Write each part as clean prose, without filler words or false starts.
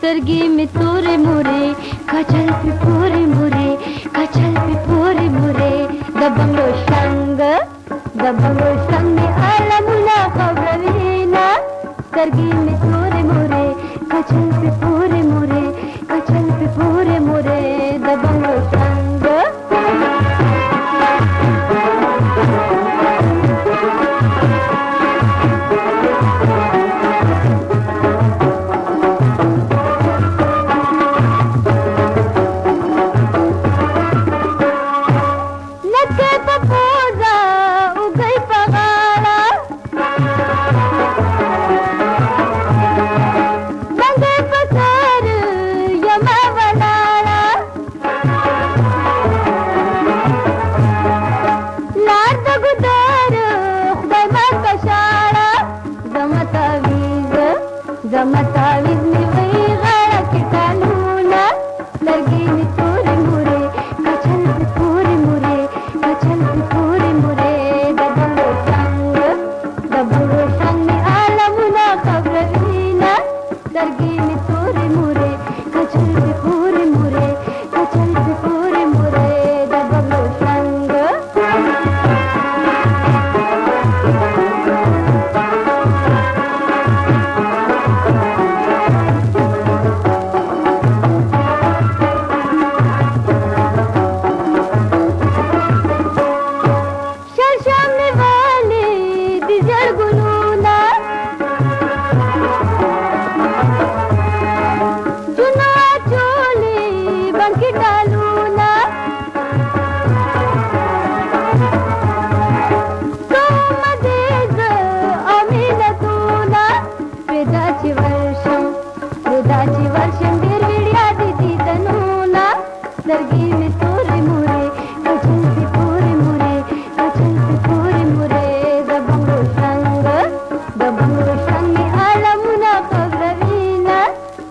سترګې مې تورې مورې کچل پې پورې مورې کچل پې پورې مورې د بنګړو شرنګ مې عالمونه خبروینه سترګې مې تورې مورې کچل پې پورې مورې کچل پې پورې مورې د بنګړو شرنګ زمتاویز می وی غړه کې ټالونه لرګي می تورې مورې کچل پې پورې مورې کچل پې پورې مورې د بنګړو شرنګ مې عالمونه خبروینه لرګي می تورې مورې کچل پې پورې مورې کچل پې پورې مورې د بنګړو شرنګ سترګې مې تورې مورې کچل پې پورې مورې کچل پې پورې مورې د بنګړو شرنګ مې عالمونه خبروینه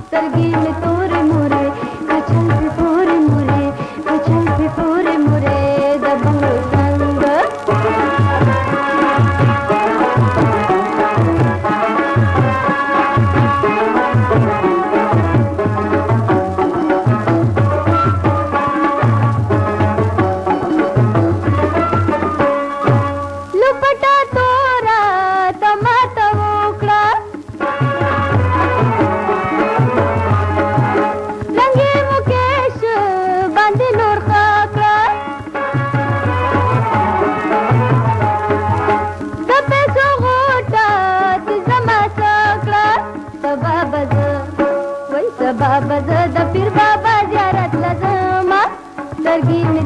سترګې مې تورې مورې کچل پې پورې مورې کچل پې پورې مورې د بنګړو شرنګ بابا زه د پیر بابا زیارت لزما سترګې مې